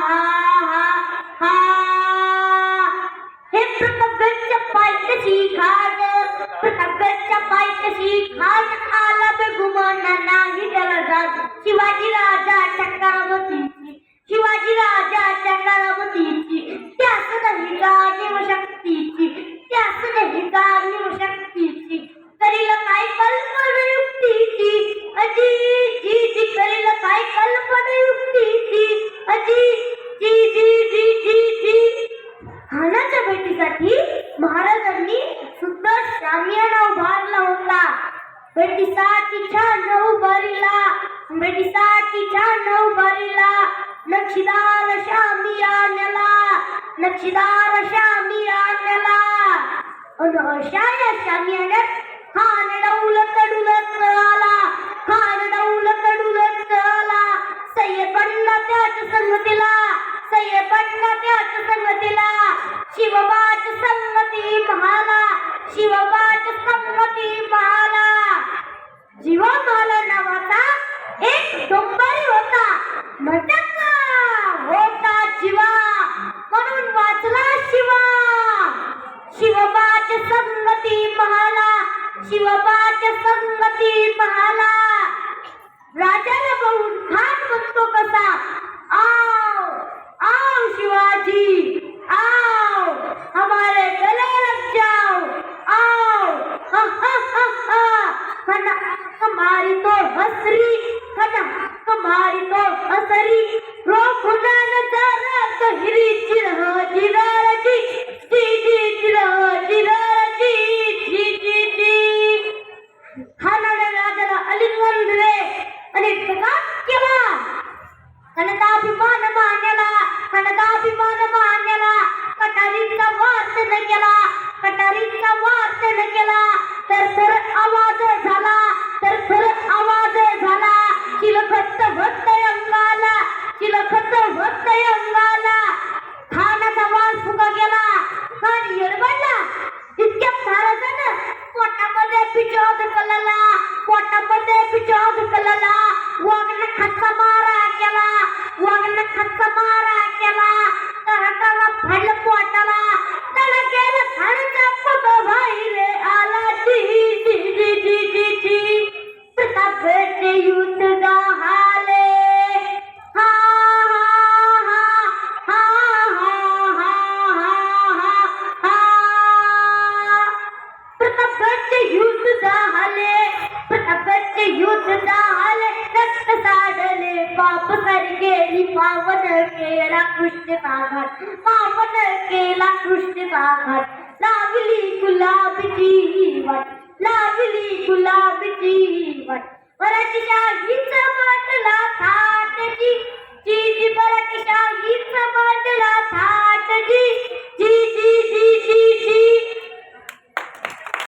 हा हे प्रतापगडच्या पायथ्याशी घाट प्रतापगडच्या पायथ्याशी घाट आला बेगुमान नाही त्याला जात शिवाजी राजाच्या करामतीची शिवाजी राजाच्या करामतीची त्यास नाही जाणीव शक्तीची त्यास नाही जाणीव शक्तीची करील काय कल्पना युक्तीची अजी जी जी करील काय कल्पना युक्तीची अजी जी जी जी जी जी खानाच्या भेटीसाठी महाराजांनी सुंदर शामियाना उभारला होता. भेटीसाठीच्या नऊबारीला नक्षीदार शामियान्याला नक्षीदार शामियान्याला अशा या शामियान्यात खान डौलत डुलत आला खान डौलत डुलत आला सय्यदपणा त्याच संगतीला सय्यदपणा त्याच संगतीला शिवबाच संगती महाला शिवबाच संगती महाला जीवामाला नावाचा एक डोंबारी होता म्हणतात होता जीवा म्हणून वाचला शिवा शिवबाच संगती महाला शिवबाच संगती महाला राजाला बघून खान म्हणतो कसा आओ आओ शिवाजी आओ हमारे गले लग जाओ आओ हा हा हा हा खाना हमारी तो हसरी खाना हमारी तो हसरी रो खुदा नजारा गहरी चिरह जिराजी जी जी चिरह जिराजी जी जी जी खानाने राजाला आलिंगन दिले आणि प्रकार केला कनकाभिमान मान्याला कटारीचा वार्तन केला तर आवाज झाला चिलखत होत अंगाला खानाचा वास फुका गेला खान येडबडला इतक्या महाराजांना पोटामध्ये पिचोद कलला वागणं खच्चा मारा केला तळाला फाडलं पोटाला तळा केलं खाण्याचा पोट बाहेर आला जी जी जी जी जी जी प्रतापगडचे युद्ध झाले हा हा हा हा हा हा हा प्रतापगडचे युद्ध झाले रक्त साडले पाप कर गेली पावन केला कृष्ण सागर लावली गुलाबी